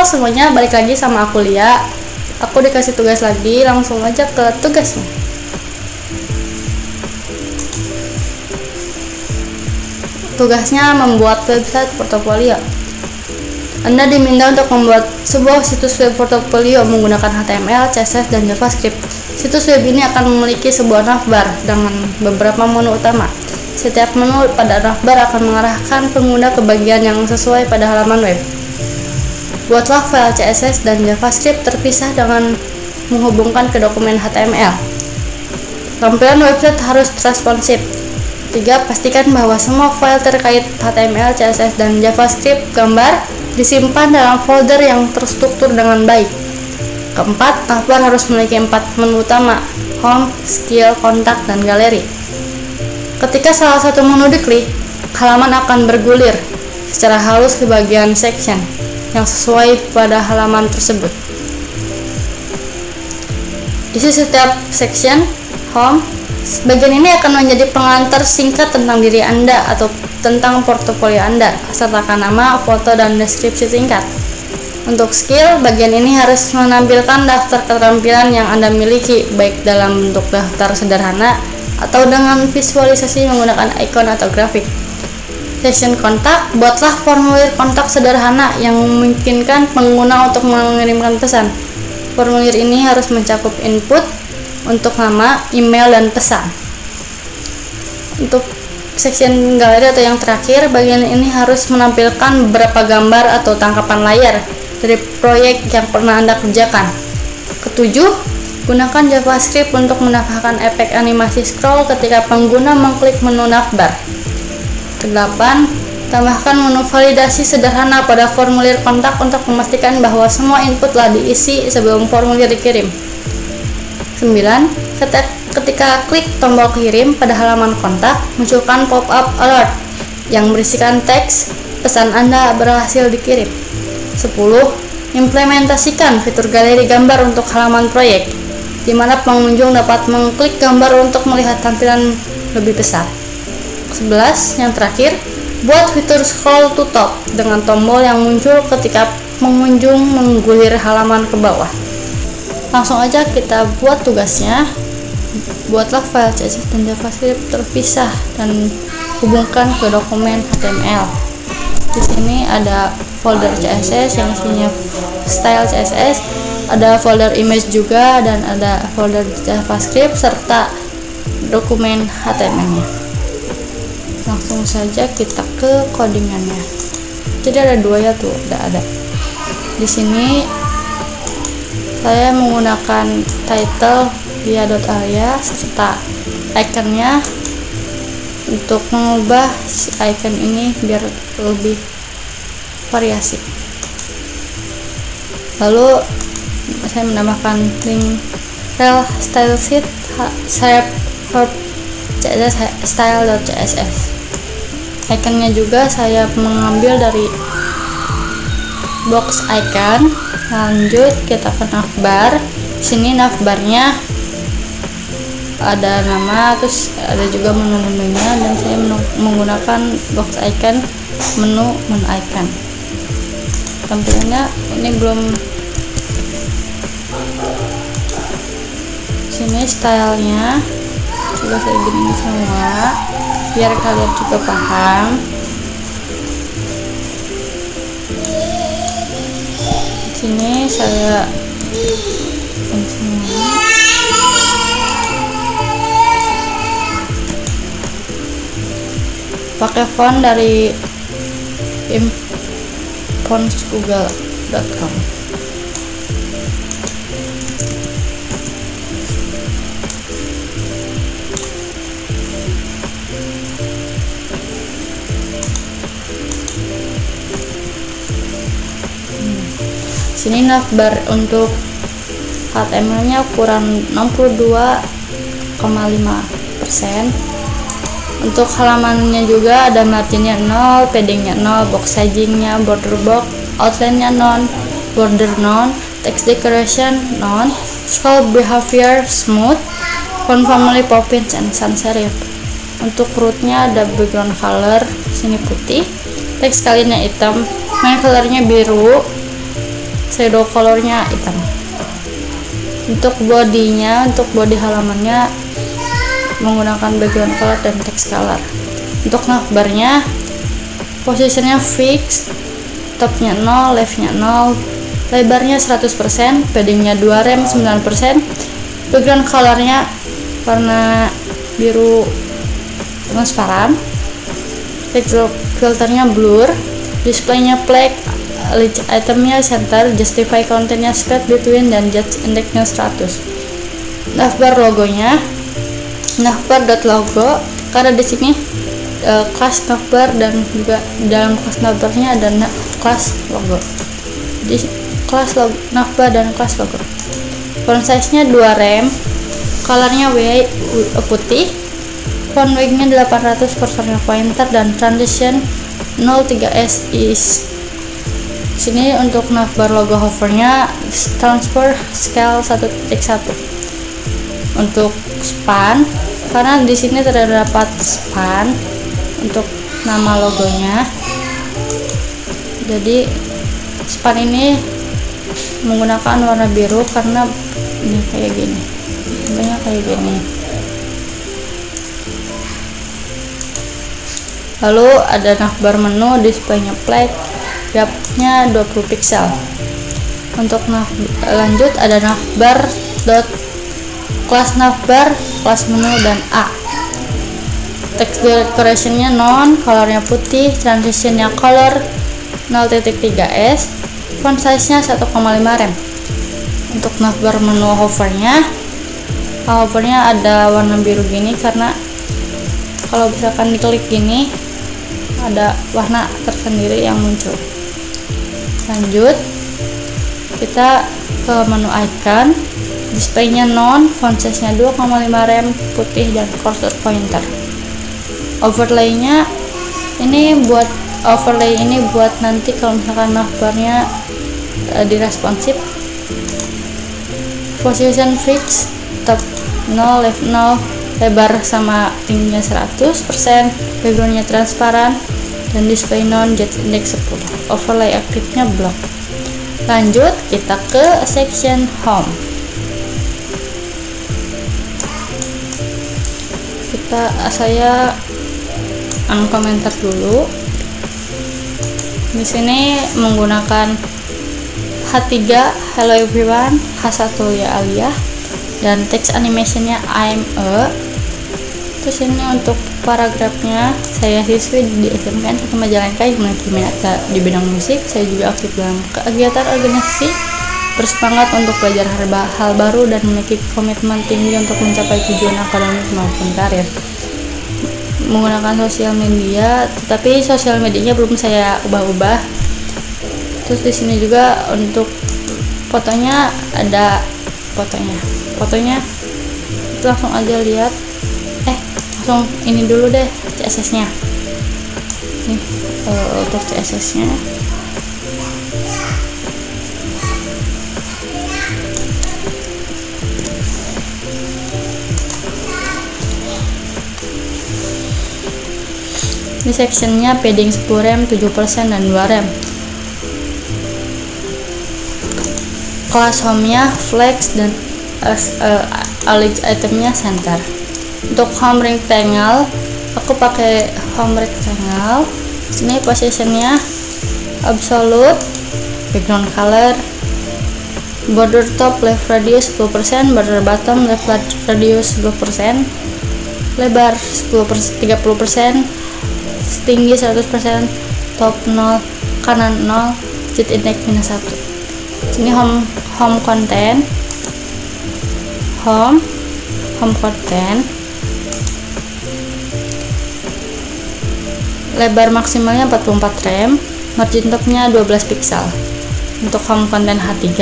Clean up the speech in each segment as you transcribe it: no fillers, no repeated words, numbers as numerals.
Halo semuanya, balik lagi sama aku Lia. Aku dikasih tugas lagi, langsung aja ke tugasnya. Tugasnya membuat website portofolio. Anda diminta untuk membuat sebuah situs web portofolio menggunakan HTML, CSS, dan JavaScript. Situs web ini akan memiliki sebuah navbar dengan beberapa menu utama. Setiap menu pada navbar akan mengarahkan pengguna ke bagian yang sesuai pada halaman web. Buatlah file CSS dan JavaScript terpisah dengan menghubungkan ke dokumen HTML. Tampilan website harus responsif. 3. Pastikan bahwa semua file terkait HTML, CSS, dan JavaScript gambar disimpan dalam folder yang terstruktur dengan baik. 4. Navbar harus memiliki 4 menu utama: Home, Skill, Kontak, dan Galeri. Ketika salah satu menu diklik, halaman akan bergulir secara halus ke bagian section yang sesuai pada halaman tersebut. Isi setiap section home, bagian ini akan menjadi pengantar singkat tentang diri Anda atau tentang portofolio Anda, sertakan nama, foto, dan deskripsi singkat. Untuk skill, bagian ini harus menampilkan daftar keterampilan yang Anda miliki, baik dalam bentuk daftar sederhana atau dengan visualisasi menggunakan ikon atau grafik. Section kontak, buatlah formulir kontak sederhana yang memungkinkan pengguna untuk mengirimkan pesan. Formulir ini harus mencakup input untuk nama, email, dan pesan. Untuk section galeri atau yang terakhir, bagian ini harus menampilkan beberapa gambar atau tangkapan layar dari proyek yang pernah Anda kerjakan. 7. Gunakan JavaScript untuk menambahkan efek animasi scroll ketika pengguna mengklik menu navbar. 8. Tambahkan menu validasi sederhana pada formulir kontak untuk memastikan bahwa semua input telah diisi sebelum formulir dikirim. 9. Ketika klik tombol kirim pada halaman kontak, munculkan pop-up alert yang berisikan teks pesan Anda berhasil dikirim. 10. Implementasikan fitur galeri gambar untuk halaman proyek, di mana pengunjung dapat mengklik gambar untuk melihat tampilan lebih besar. 11. Yang terakhir, buat fitur scroll to top dengan tombol yang muncul ketika pengunjung menggulir halaman ke bawah. Langsung aja kita buat tugasnya. Buatlah file CSS dan JavaScript terpisah dan hubungkan ke dokumen HTML. Di sini ada folder CSS yang isinya style CSS, ada folder image juga, dan ada folder JavaScript serta dokumen HTML-nya. Langsung saja kita ke codingannya. Jadi ada dua ya tuh, ada. Di sini saya menggunakan title lia.alia serta iconnya untuk mengubah si icon ini biar lebih variasi. Lalu saya menambahkan link rel style sheet saya CSS style.css. Iconnya juga saya mengambil dari box icon. Lanjut kita ke navbar. Sini navbarnya ada nama, terus ada juga menu-menunya, dan saya menggunakan box icon, menu icon. Tampilannya ini belum. Sini stylenya juga saya gini semua biar kalian juga paham. Sini saya pakai font dari fontsgoogle.com. Sini navbar untuk HTML-nya ukuran 62,5%. Untuk halamannya juga ada marginnya 0, paddingnya 0, box sizingnya, border box, outline-nya non, border non, text decoration non, scroll behavior smooth, font family poppins and sans serif. Untuk rootnya ada background color, sini putih, teks kalinya hitam, main colornya biru, shadow colornya hitam. Untuk bodinya, untuk body halamannya menggunakan background color dan text color. Untuk navbarnya posisinya fix, topnya 0, leftnya 0, lebarnya 100%, paddingnya 2 rem 9%, background colornya warna biru transparan, filternya blur, displaynya black, itemnya center, justify contentnya spread between, dan judge indexnya 100. Navbar logonya navbar.logo, karena di sini kelas navbar dan juga dalam kelas navbarnya ada kelas logo. Di kelas logo, navbar dan kelas logo. Font size-nya 2 rem, colornya putih, font weight-nya 800 cursor pointer, dan transition 03S is. Sini untuk navbar logo hovernya transfer scale 1.1. Untuk span, karena di sini terdapat span untuk nama logonya, jadi span ini menggunakan warna biru karena ini kayak gini, bentuknya kayak gini. Lalu ada navbar menu, displaynya black, depth-nya 20 pixel. Untuk lanjut ada navbar kelas navbar, kelas menu, dan A. Text decoration-nya non, colornya putih, transition-nya color 0.3S, font size-nya 1,5 rem. Untuk navbar menu hovernya ada warna biru gini karena kalau misalkan diklik gini ada warna tersendiri yang muncul. Lanjut kita ke menu icon, displaynya non, font size-nya 2,5 rem, putih, dan cursor pointer. Overlay-nya ini buat nanti kalau misalkan navbarnya diresponsif. Position fix, top 0, left 0, lebar sama tingginya 100%, backgroundnya transparan, dan display non, jet index 10. Overlay aktifnya block. Lanjut kita ke section home. Saya komentar dulu. Di sini menggunakan H3 hello everyone, H1 ya Aliyah, dan text animationnya I'm a. Terus ini untuk paragrafnya, saya siswi di SMKN 1 Majalengka yang memiliki minat di bidang musik. Saya juga aktif dalam kegiatan organisasi, bersemangat untuk belajar hal baru, dan memiliki komitmen tinggi untuk mencapai tujuan akademik maupun karir. Menggunakan sosial media, tetapi sosial medianya belum saya ubah-ubah. Terus di sini juga untuk fotonya ada fotonya langsung aja lihat. Langsung ini dulu deh CSS-nya. Nih untuk CSS-nya. Ini sectionnya padding 10 rem, 7%, dan 2 rem. Kelas home-nya flex, dan itemnya center. Untuk home rectangle, aku pakai home rectangle. Sini positionnya absolute, background color, border top left radius 10%, border bottom left radius 10%, lebar 30%, tinggi 100%, top 0, kanan 0, jet index -1. Sini home content, home content, lebar maksimalnya 44 rem, margin topnya 12 pixel. Untuk home content H3,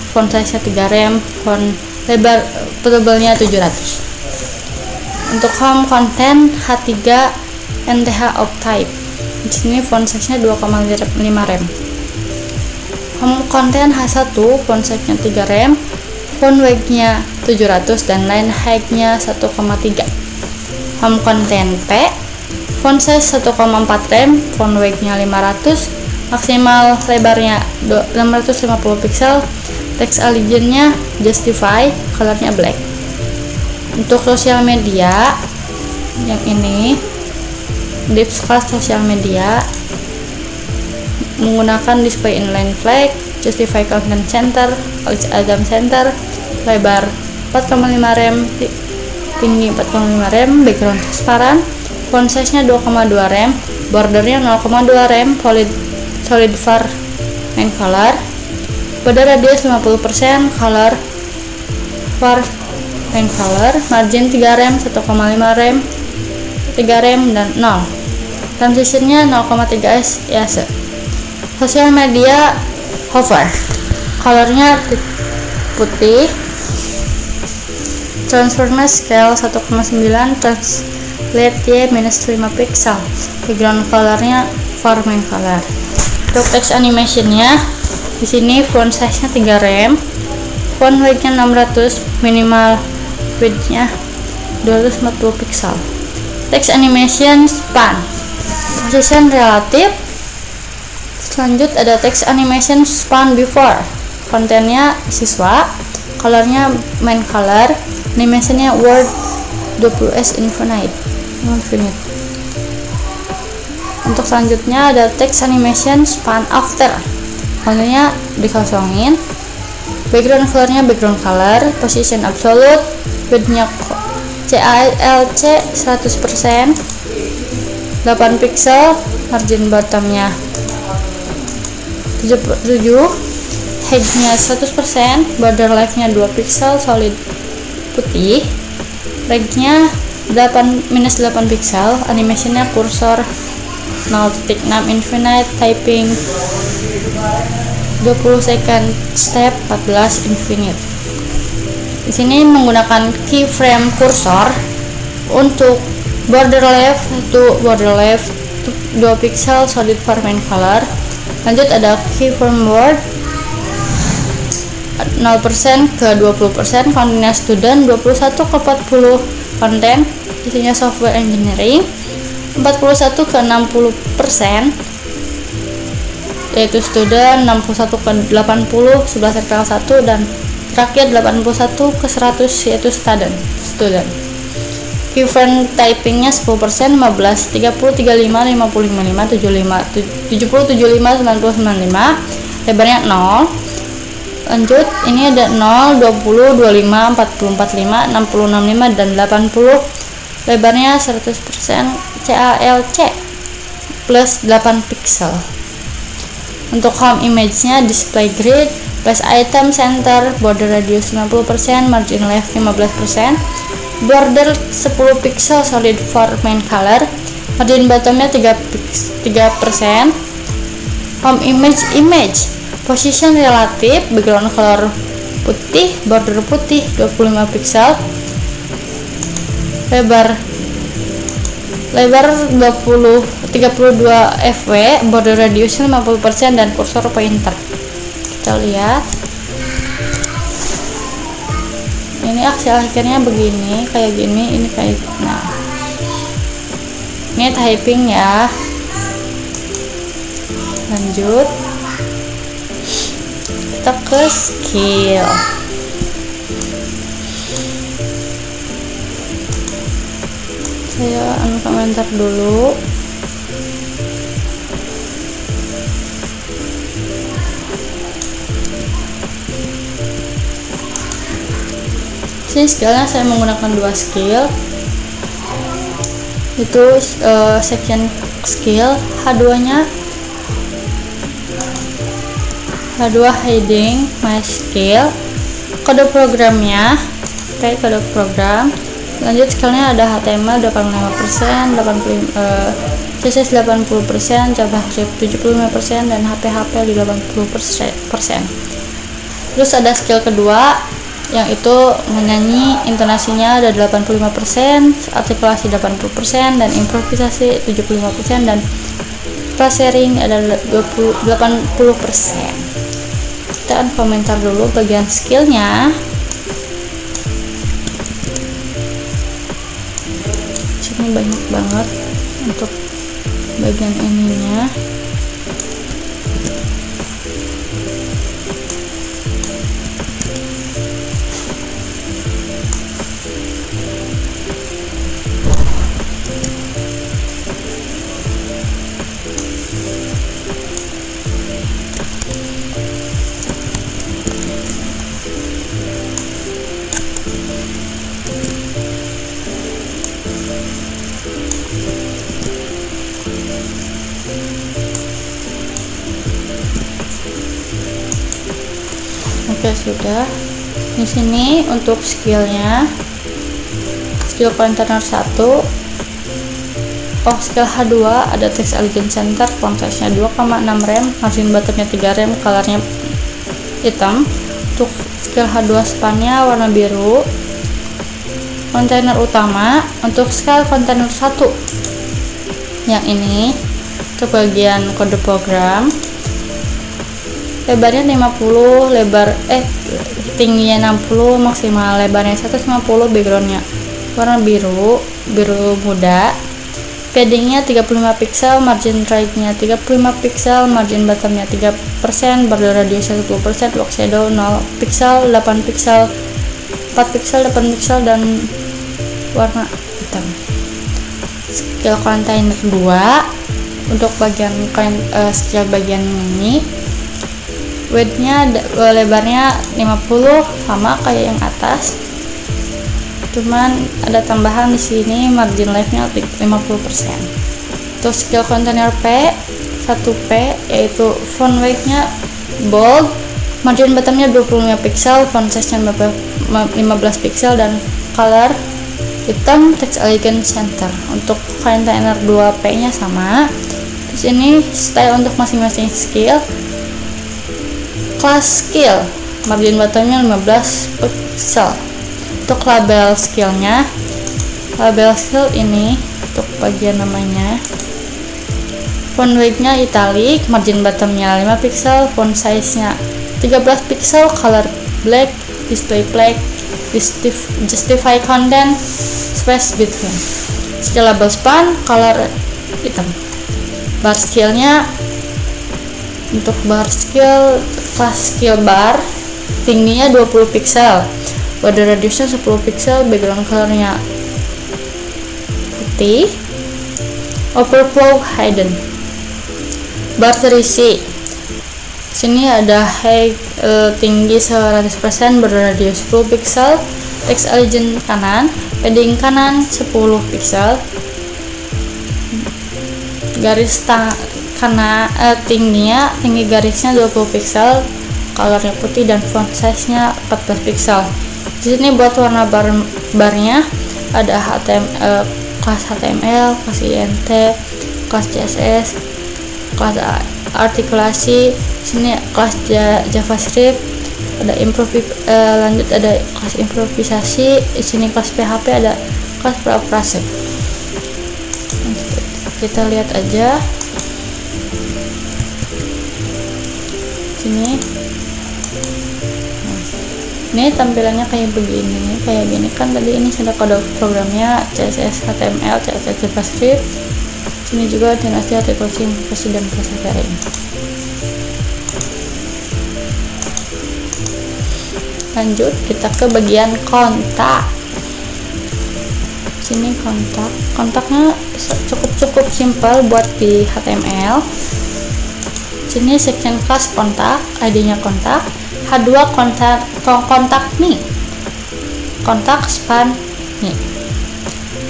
font size 3 rem, font lebar tebalnya 700. Untuk home content H3 NTH of type, di sini font size-nya 2,5 rem. Home content H1, font size-nya 3 rem, font weight-nya 700, dan line height-nya 1,3. Home content P, font size 1,4 rem, font weight-nya 500, maksimal lebarnya 650 pixel. Text allegiance-nya justify, colornya black. Untuk sosial media yang ini div class sosial media menggunakan display inline flag, justify content center, alias Adam center, lebar 4,5 rem, tinggi 4,5 rem, background transparan, font size nya 2,2 rem, bordernya 0,2 rem, solid var main color, border radius 50%, color var main color, margin 3 rem, 1,5 rem, 3 rem, dan 0. Transitionnya 0,3 EASE. Sosial media hover, colornya putih, transformation scale 1,9, translate Y -5 pixel, background colornya var main color. Untuk text animationnya di sini font size nya 3 rem, font weight nya 600, minimal width-nya 240 pixel. Text animation span, position relatif. Selanjut ada text animation span before, kontennya siswa, colornya main color, animationnya word 20s infinite. Untuk selanjutnya ada text animation span after, kontennya dikosongin, background colornya background color, position absolute, width-nya CALC 100%, 8 pixel, margin bottomnya 7, height-nya 100%, border left-nya 2 pixel, solid putih, reg-nya -8 pixel, animation-nya kursor 0.6 infinite, typing 20 second, step 14 infinite. Di sini menggunakan keyframe kursor. Untuk border left 2 pixel, solid var main color. Lanjut ada keyframe word 0% ke 20%, kontennya student, 21 ke 40 konten isinya software engineering, 41 ke 60% yaitu student, 61 ke 80 11 RPL 1, dan terakhir 81 ke 100 yaitu student. Keyframe typingnya 10%, 15, 30, 35, 50, 55, 75, 70, 75, 90, 95, lebarnya 0. Lanjut, ini ada 0, 20, 25, 40, 45, 60, 65, dan 80, lebarnya 100% CALC plus 8 pixel. Untuk home image-nya display grid, place item center, border radius 50%, margin left 15%, border 10 pixel, solid var main color, margin bottomnya 3%, home image, position relatif, background color putih, border putih 25 pixel, lebar 32 fw, border radius 50%, dan kursor pointer. Kita lihat ini hasil akhirnya begini, kayak gini, ini kayak nah ini typing ya. Lanjut kita ke skill. Saya komentar dulu. Sini skillnya saya menggunakan 2 skill, itu section skill H2 nya H2 heading my skill, kode programnya kayak kode program. Lanjut skillnya ada HTML 85%, CSS 80%, JavaScript 75%, dan HPHP di 80%. Terus ada skill kedua yang itu menyanyi, intonasinya ada 85%, artikulasi 80%, dan improvisasi 75%, dan sharing ada 80%. Kita akan komentar dulu bagian skillnya. Sini banyak banget untuk bagian ininya. Oke, sudah. Di sini untuk skillnya, skill container 1, skill H2 ada text elegant center, font size nya 2,6 rem, margin bottomnya 3 rem, colornya hitam. Untuk skill H2 spannya warna biru. Kontainer utama untuk skill container 1 yang ini ke bagian kode program, lebarnya 50, tingginya 60, maksimal lebarnya 150, backgroundnya warna biru muda, paddingnya 35 pixel, margin right-nya 35 pixel, margin bottom-nya 3%, border radiusnya 10%, box shadow 0 pixel, 8 pixel, 4 pixel, 8 pixel, dan warna hitam. Skill container 2 untuk bagian skill bagian ini, width-nya lebarnya 50 sama kayak yang atas, cuman ada tambahan di sini, margin left-nya 50%. Untuk skill container 1P yaitu font weight-nya bold, margin bottom-nya 25 pixel, font size-nya 15 pixel, dan color hitam, text elegant center. Untuk container 2P-nya sama. Terus ini style untuk masing-masing skill. Class skill, margin bottomnya 15 pixel. Untuk label skillnya, label skill ini untuk bagian namanya, font weight-nya italic, margin bottomnya 5 pixel, font size-nya 13 pixel, color black, display black, justify content, space between. Skill label span, color hitam. Bar skillnya, untuk bar skill, class skill bar, tingginya 20 pixel, border radiusnya 10 pixel, background colornya putih, overflow hidden. Bar terisi, sini ada height tinggi 100%, border radius 10 pixel, text elegant kanan, padding kanan 10 pixel, garis tinggi garisnya 20 pixel, colornya putih, dan font size nya 14 pixel. Di sini buat warna barnya ada kelas HTML, kelas INT, kelas CSS, kelas artikulasi. Sini kelas JavaScript, ada lanjut ada kelas improvisasi. Di sini kelas PHP, ada kelas preoperasi. Kita lihat aja sini. Ini tampilannya kayak begini, kayak gini kan. Tadi ini sudah kode programnya CSS, HTML, CSS, JavaScript. Sini juga dinasti artikulasi, improvisasi, dan persevering. Lanjut kita ke bagian kontak. Sini kontaknya cukup simpel buat di HTML. Sini section class kontak, ID-nya kontak, H2 kontak nih, kontak span nih.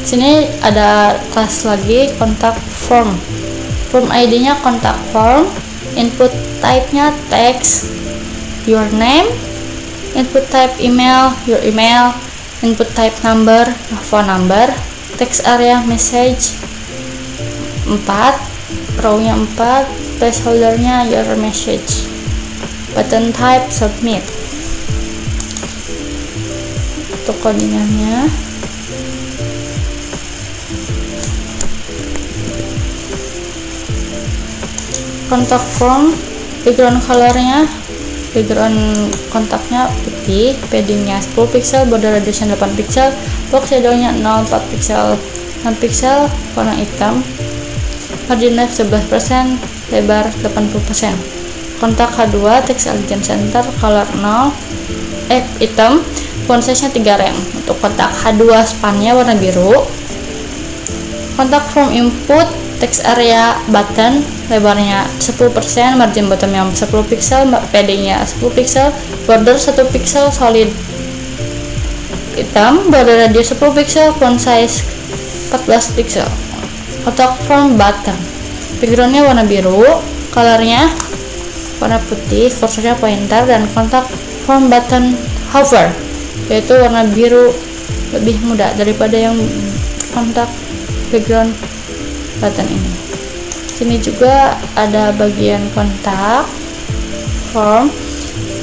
Sini ada kelas lagi kontak form ID-nya kontak form, input type-nya text, your name, input type email, your email, input type number, phone number, text area message 4, row-nya 4, placeholder-nya your message, button type submit. Untuk codingannya kontak form, background colornya, background kontaknya putih, paddingnya 10 pixel, border radiusnya 8 pixel, box shadow-nya 0,4 pixel, 6 pixel, warna hitam, margin left 11%, lebar 80%. Kontak H2, text elegant center, color 0, hitam, font size-nya 3 rem. Untuk kontak H2 spannya warna biru. Kontak form input, text area button, lebarnya 10%, margin bottomnya 10 pixel, paddingnya 10 pixel, border 1 pixel, solid hitam, border radius 10 pixel, font size 14 pixel. Kontak form button, backgroundnya warna biru, colornya warna putih, kursornya pointer, dan kontak form button hover, yaitu warna biru lebih muda daripada yang kontak background button ini. Sini juga ada bagian kontak form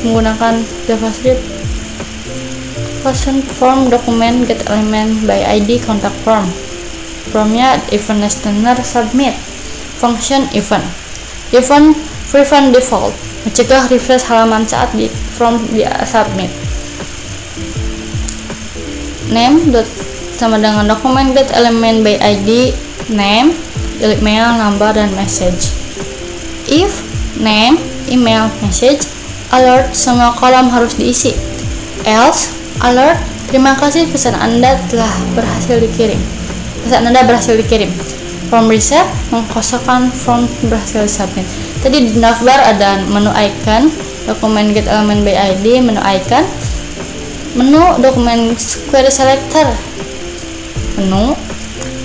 menggunakan JavaScript. Function form document get element by ID contact form. Formnya event listener submit. Function event prevent default, mencegah refresh halaman saat di form di submit. Name sama dengan dokumen get element by ID name, email, number, dan message. If name, email, message, alert, semua kolom harus diisi. Else, alert, terima kasih pesan Anda berhasil dikirim. Form reset, mengkosongkan form berhasil submit. Tadi di navbar ada menu icon, dokumen get element by ID, menu icon, menu dokumen query selector, menu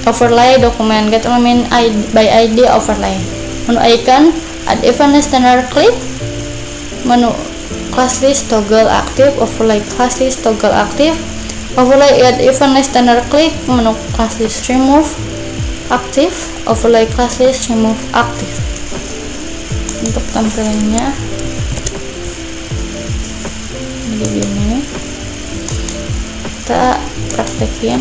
overlay, dokumen get element by ID overlay, menu icon, add event listener click, menu class list toggle aktif, overlay class list toggle aktif, overlay add event listener click, menu class list remove aktif, overlay class list remove aktif. Untuk tampilannya begini, kita praktekin.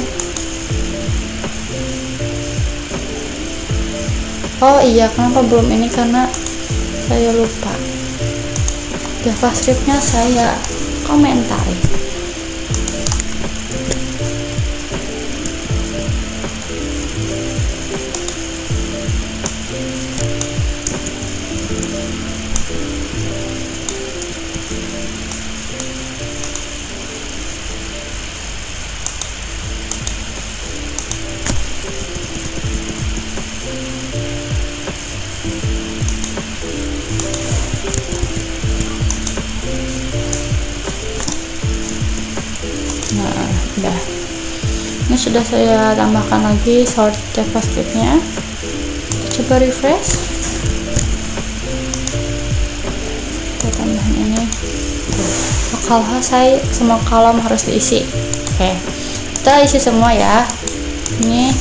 Oh iya, kenapa belum ini? Karena saya lupa JavaScript-nya saya komentari. Nah, udah. Ini sudah saya tambahkan lagi sort JavaScript-nya. Coba refresh. Kita tambahin ini. Lokal host, semua kolom harus diisi. Oke. Kita isi semua ya. Ini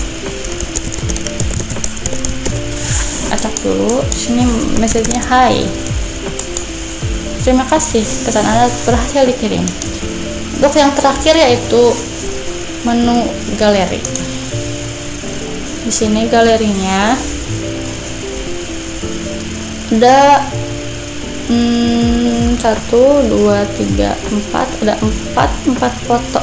acak dulu. Sini message-nya hi. Terima kasih, pesan Anda berhasil dikirim. Untuk yang terakhir yaitu menu galeri. Di sini galerinya ada 1, 2, 3, 4, ada 4 foto.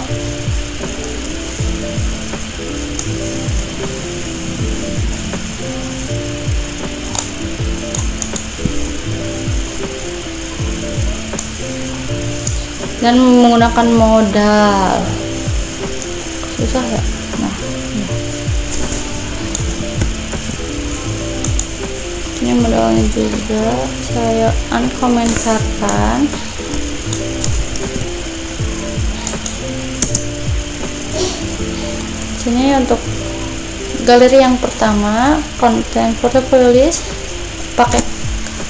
Dan menggunakan modal susah ya. Nah, ini modalnya juga saya unkomentarkan. Sini untuk galeri yang pertama, content portfolio list, pakai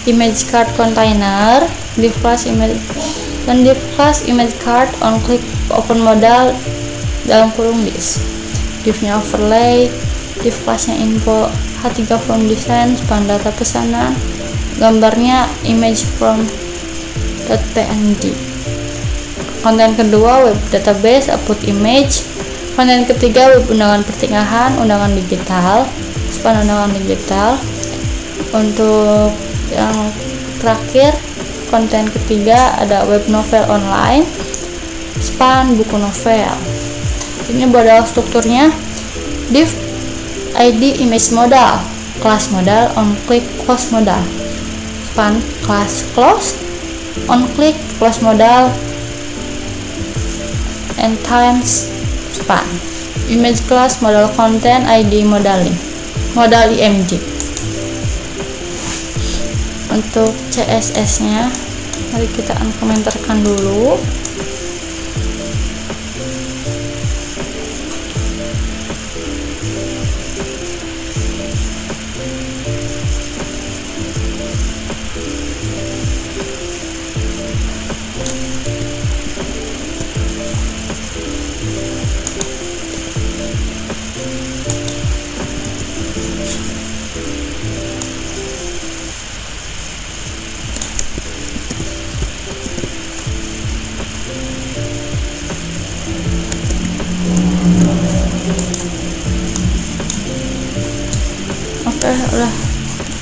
image card container, div class image dan div class image card, on click open modal dalam kurung list. Divnya overlay, div classnya info, H3 from design, span data pesanan, gambarnya image from .png. Konten kedua web database, output image. Konten ketiga web undangan pertinggahan, undangan digital, span undangan digital. Untuk yang terakhir, konten ketiga ada web novel online, span buku novel. Ini modal strukturnya div ID image modal, class modal, on click close modal, span class close, on click close modal, and times span. Image class modal content ID modeling, modal img. Untuk CSS nya mari kita unkomentarkan dulu.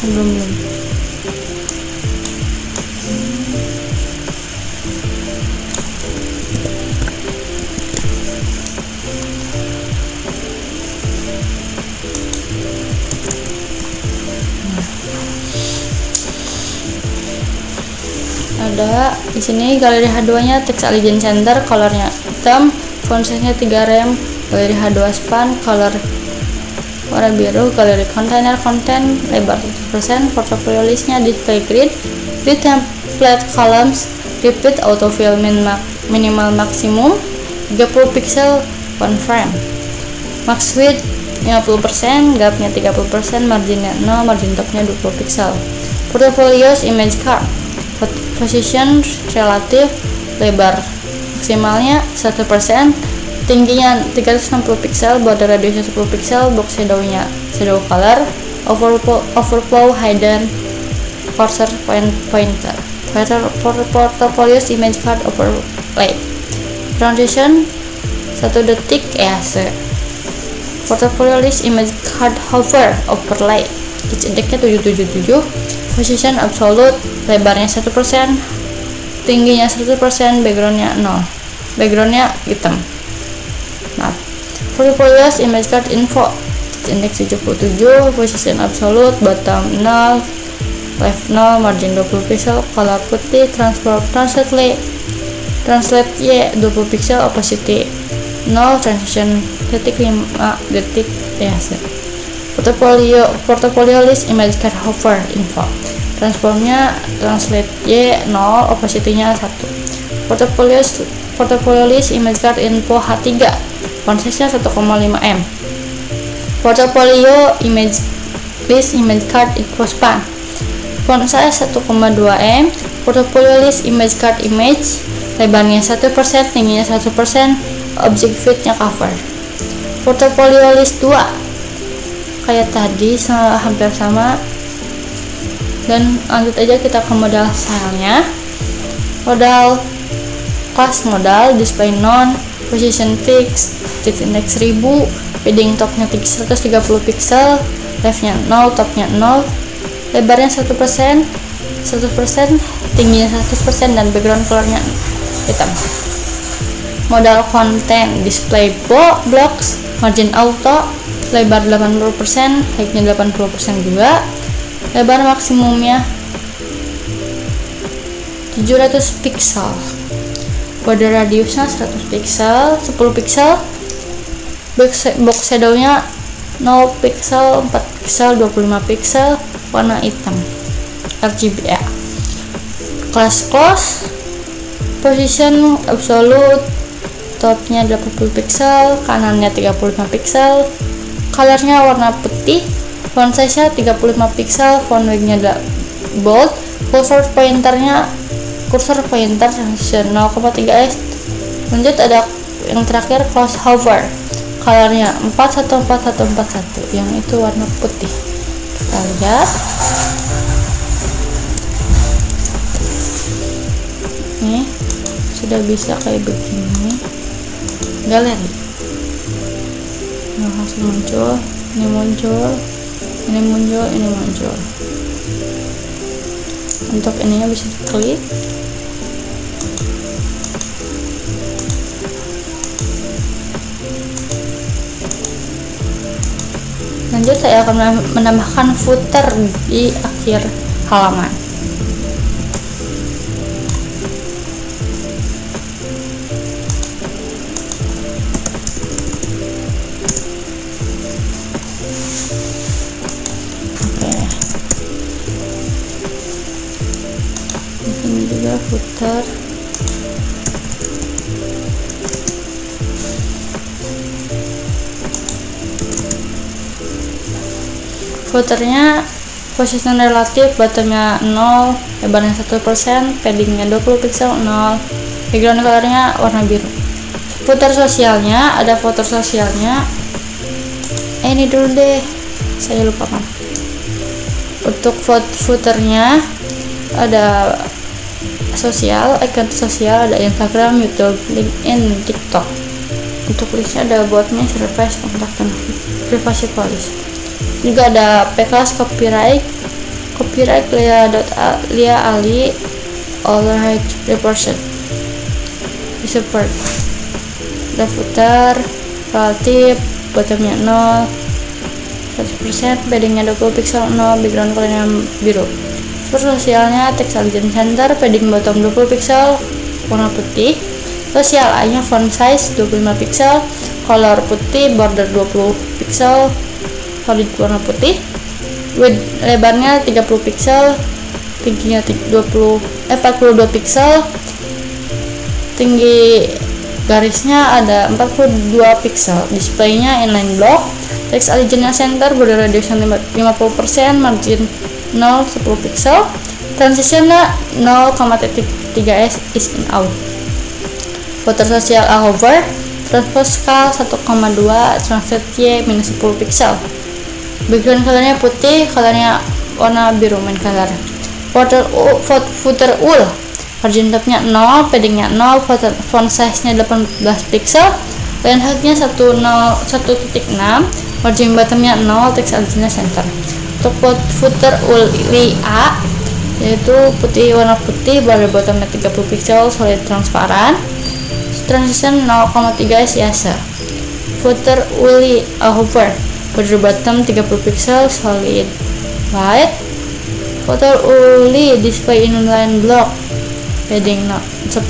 belum. Ada di sini galeri H2-nya text Allegiance Center, colornya hitam, font size-nya 3 rem, galeri H2 span, color warna biru, galeri container content lebar 100%, portfolio list-nya display grid, di template columns, repeat autofill minimal maksimum 30 pixel one frame, max width 50%, gapnya 30%, marginnya 0, margin topnya 20 pixel. Portfolios image card, position relatif, lebar maksimalnya 100%, tingginya 360 pixel, border radiusnya 10 pixel, box shadow-nya shadow color, overflow hidden, cursor pointer. Portfolios image card overlay, transition 1 detik EAC. Portfolio list image card hover overlay, each indexnya 777, position absolute, lebarnya 1%, tingginya 100%, backgroundnya 0, backgroundnya hitam. Portfolios image card info, index 77, position absolute, bottom 0, left 0, margin 20 pixel, color putih, translate Y 20 pixel, opacity 0, transition detik 5 detik EAC. Portfolio list image card hover info, transformnya translate Y 0, opacity-nya 1. Portfolio list image card info H3, font size-nya 1,5 m. Portfolio image list image card info span, font size 1,2 m. Portfolio list image card image, lebarnya 1%, tingginya 100%, object fit-nya cover. Portfolio list 2 kayak tadi, hampir sama, dan lanjut aja kita ke modal stylenya. Modal kelas modal, display non, position fix, text index 1000, padding topnya 130 pixel, leftnya 0, topnya 0, lebarnya 1%, tingginya 100%, dan background colornya hitam. Modal konten, display blocks, margin auto, lebar 80%, heightnya 80% juga, lebar maksimumnya 700 pixel, border radiusnya 100 pixel, 10 pixel, box shadow-nya 0 pixel, 4 pixel, 25 pixel, warna hitam, RGB. Class close, position absolute, topnya 80 pixel, kanannya 35 pixel, colornya warna putih, font size-nya 35 pixel, font weight-nya bold, cursor pointer transition 0,3s. Lanjut ada yang terakhir close hover, colornya 414141, yang itu warna putih. Kita lihat nih, sudah bisa kayak begini. Galeri langsung muncul, ini muncul. Untuk ininya bisa diklik. Lanjut saya akan menambahkan footer di akhir halaman. Ini juga footer. Footernya position relatif, bottomnya 0, lebarnya 1%, paddingnya 20 pixel, 0, background colornya warna biru. Footer sosialnya, ada footer sosialnya. Ini dulu deh, saya lupa kan. Untuk footernya ada sosial, account sosial, ada Instagram, YouTube, LinkedIn, TikTok. Untuk listnya ada buat me, surprise, kontak, dan privasi policy. Juga ada P-class, copyright, copyright Lia Ali, all right reported. Support. The footer relatif, bottomnya 0, 100%, paddingnya 20 pixel 0, background colornya biru. Terus sosialnya text legend center, padding bottom 20 pixel, warna putih. Sosial A nya font size 25 pixel, color putih, border 20 pixel, solid warna putih. Width lebarnya 30 pixel, tingginya 42 pixel, tinggi garisnya ada 42 pixel, displaynya inline block, text allegiance center, border radius 50%, margin 0 10 pixel, transitionnya 0,3s is in out. Footer sosial A hover, transpose scale 1,2, translate Y minus 10 pixel. Background colornya putih, colornya warna biru main color. Footer ul, margin topnya 0, paddingnya 0, font size nya 18 pixel, line height-nya 1.6, margin bottomnya 0, text allegiance center. Untuk footer uli A yaitu putih, warna putih, border bottomnya 30 pixel, solid transparan, transition 0,3 biasa. Footer uli A hover, border bottom 30 pixel, solid white. Footer uli display inline block, padding 10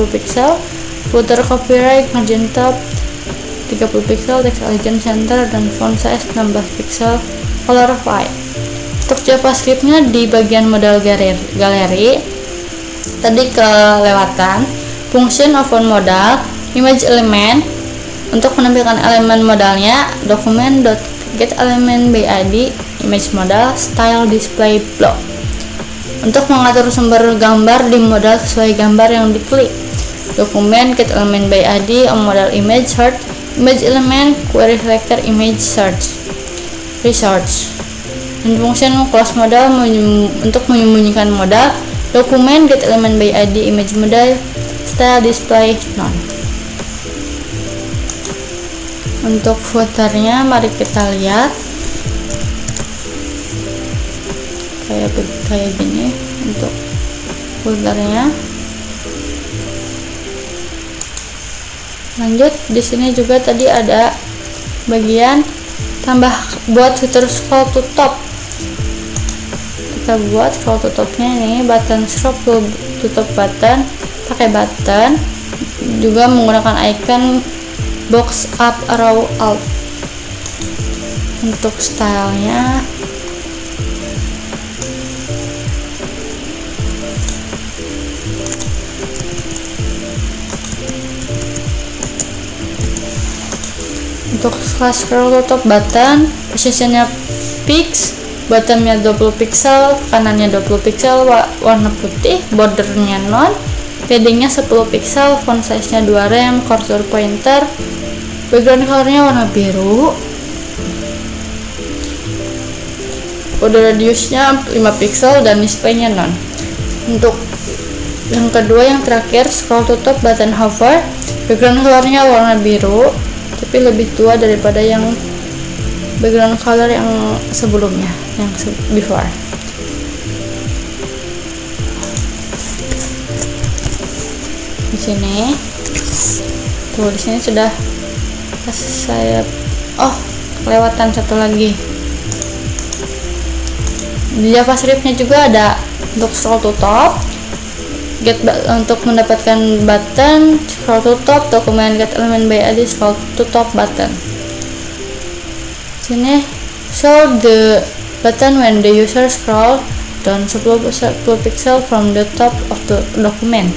pixel. Footer copyright, margin top 30 pixel, text allegiance center, dan font size 16 pixel, color white. Untuk JavaScript-nya di bagian modal galeri tadi kelewatan. Function open modal, image element. Untuk menampilkan elemen modalnya, document.getElementBid, image modal, style display block. Untuk mengatur sumber gambar di modal sesuai gambar yang diklik, dokumen getElementBid, modal image search, image element, query selector, image search, research. Dan function close modal untuk menyembunyikan modal, dokumen getElementBid, image modal, style display none. Untuk footernya mari kita lihat kayak gini. Untuk footernya lanjut, di sini juga tadi ada bagian tambah buat fitur scroll to top. Kita buat scroll to topnya ini, button scroll to top button, pakai button, juga menggunakan icon box up arrow alt. Untuk stylenya untuk scroll to top button, positionnya fix, bottomnya 20 pixel, kanannya 20 pixel, warna putih, bordernya non, paddingnya 10 pixel, font size nya 2 rem, cursor pointer, background colornya warna biru, border radiusnya 5 pixel, dan displaynya non. Untuk yang kedua, yang terakhir, scroll to top button hover, background colornya warna biru tapi lebih tua daripada yang background color yang sebelumnya, yang before. Di sini sudah saya kelewatan satu lagi. Di JavaScript-nya juga ada untuk scroll to top, untuk mendapatkan button scroll to top, dokumen getElementBid scroll to top button. Sini show the button when the user scroll down 10 pixel from the top of the document.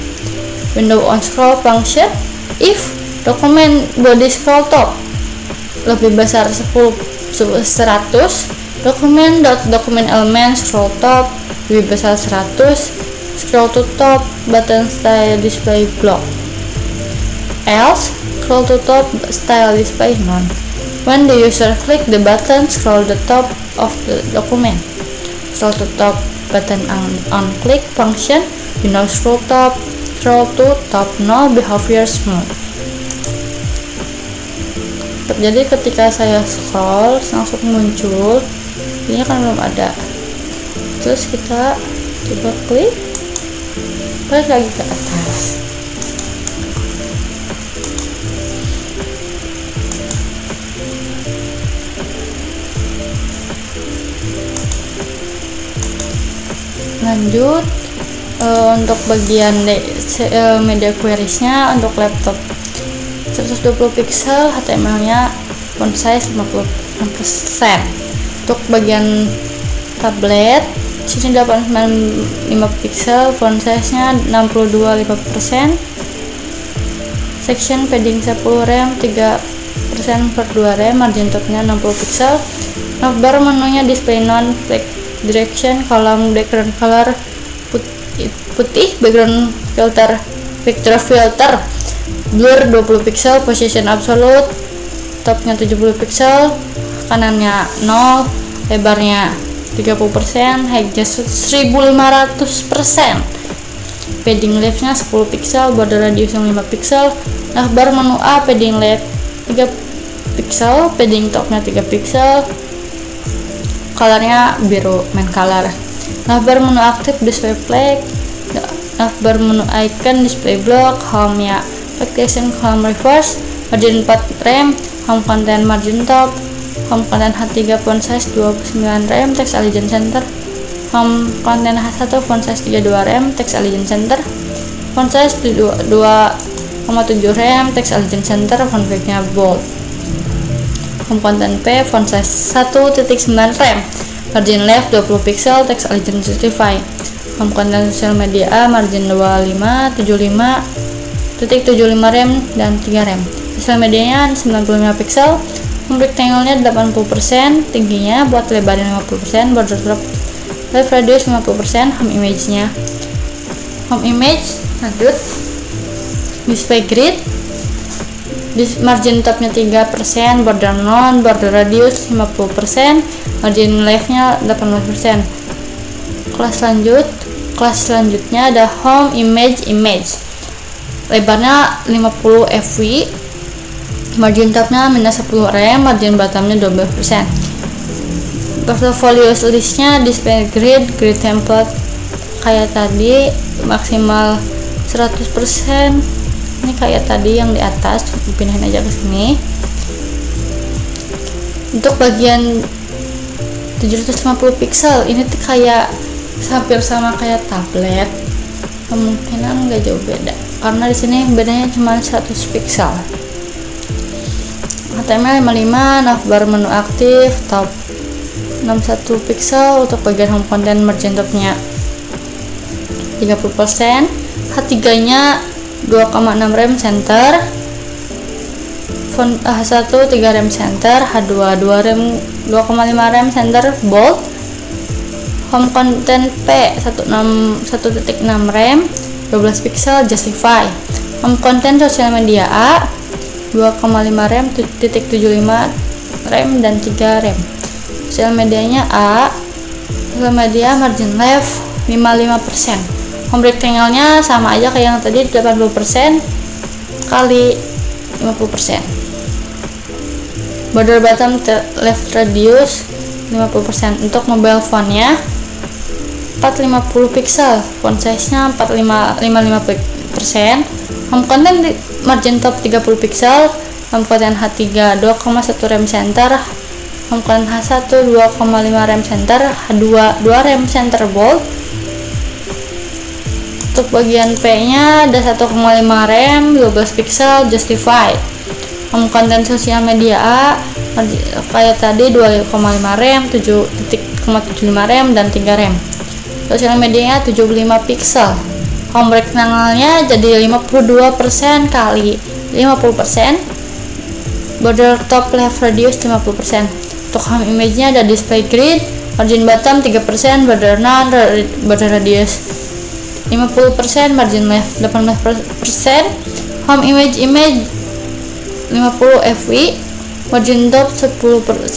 Window on scroll function, if document body scroll top lebih besar 100, document element scroll top lebih besar 100, scroll to top button style display block, else scroll to top style display none. When the user click the button, scroll the top of the document. Scroll to top button on click function, window scroll to top no behavior smooth. Jadi ketika saya scroll langsung muncul ini kan belum ada. Terus kita coba klik, balik lagi ke atas. Lanjut untuk bagian media queries-nya untuk laptop 120 pixel, HTML-nya font size 56%. Untuk bagian tablet sini 895 pixel, font size-nya 62,5%. Section padding 10 rem, 3% per 2 rem, margin top-nya 60 pixel. Navbar menunya display non direction, kolom background color putih, background filter picture filter, blur 20 pixel, position absolute, topnya 70 pixel, kanannya 0, lebarnya 30%, height-nya 1500%, padding left-nya 10 pixel, border radius 5 pixel. Navbar menu A, padding left 3 pixel, padding top-nya 3 pixel, colornya biru main color. Navbar menu aktif display flag, navbar menu icon display block, home ya application home reverse, margin 4 rem, home content margin top, home content H3 font size 29 rem, text allegiance center, home content H1 font size 32 rem, text allegiance center, font size 2,7 rem, text allegiance center, font backnya bold. Home content P font size 1.9 rem, margin left 20 pixel, text allegiance justify. Home content sosial media A, margin 75 rem dan 3 rem. Sosial medianya 95 pixel. Home rectangle-nya 80%, tingginya buat lebarnya 50%, border top left radius 50%, home image-nya. Home image, lanjut. Display grid, margin topnya 3%, border non, border radius 50%, margin left-nya 18%. Kelas selanjutnya ada home image, lebarnya 50 fv, margin topnya minus 10 rem, margin bottomnya 12%. Portfolio listnya display grid template kayak tadi, maksimal 100%. Ini kayak tadi yang di atas, pindahin aja ke sini. Untuk bagian 750 pixel ini tuh kayak hampir sama kayak tablet, kemungkinan nggak jauh beda karena di sini bedanya cuma 100 pixel. HTML 55, navbar menu aktif, top 61 pixel. Untuk bagian home content margin topnya 30%, H3 nya 2,6 rem center, font H1 3 rem center, H2 2 rem 2,5 rem center bold. Home content P 1.6 rem 12 pixel justify. Home content sosial media A 2,5 rem 0.75 rem dan 3 rem. Sosial medianya A, sosial media margin left 55%. Home rectangle-nya sama aja kayak yang tadi 80% kali 50%. Border bottom left radius 50%. Untuk mobile font-nya 450 pixel, font size-nya 55%. Home content margin top 30 pixel, home content H3 2,1 rem center, home content H1 2,5 rem center, H2 2 rem center bold. Untuk bagian P-nya ada 1,5 rem, 12 pixel justify. Home content sosial media A kayak tadi 2,5 rem, 7.75 rem dan 3 rem. Sosial medianya 75 pixel. Home rectangle-nya jadi 52% kali 50%. Border top left radius 50%. Untuk home image-nya ada display grid, margin bottom 3%, border non, border radius 50%, margin left 18%. Home image 50 fv, margin top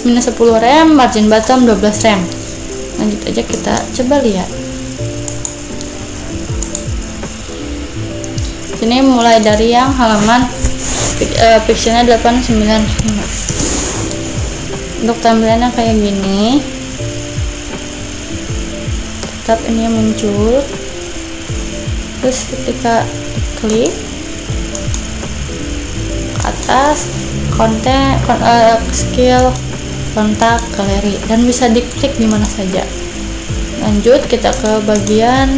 minus 10 rem, margin bottom 12 rem. Lanjut aja kita coba lihat. Ini mulai dari yang halaman pixelnya 895. Untuk tampilannya kayak gini. tab ini muncul. Terus ketika diklik ke atas, konten, skill, kontak, galeri, dan bisa diklik di mana saja. Lanjut kita ke bagian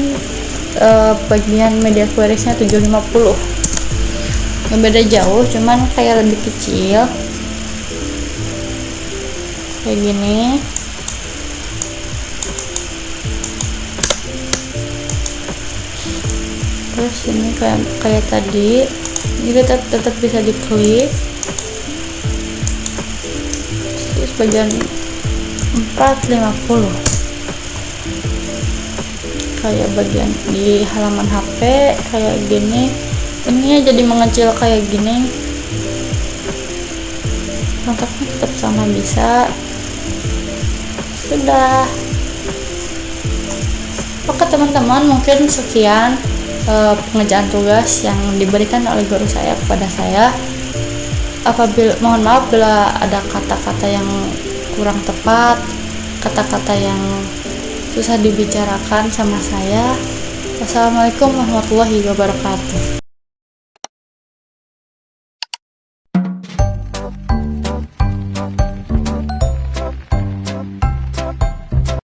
media queries nya 750. Nggak beda jauh, cuman kayak lebih kecil kayak gini. Terus ini kayak tadi, ini tetap bisa diklik. Terus bagian 450 kayak bagian di halaman HP kayak gini. Ini jadi mengecil kayak gini. Kontaknya tetap sama, bisa. Sudah. Oke teman-teman, mungkin sekian pengerjaan tugas yang diberikan oleh guru saya kepada saya. Mohon maaf bila ada kata-kata yang kurang tepat, kata-kata yang susah dibicarakan sama saya. Wassalamualaikum warahmatullahi wabarakatuh.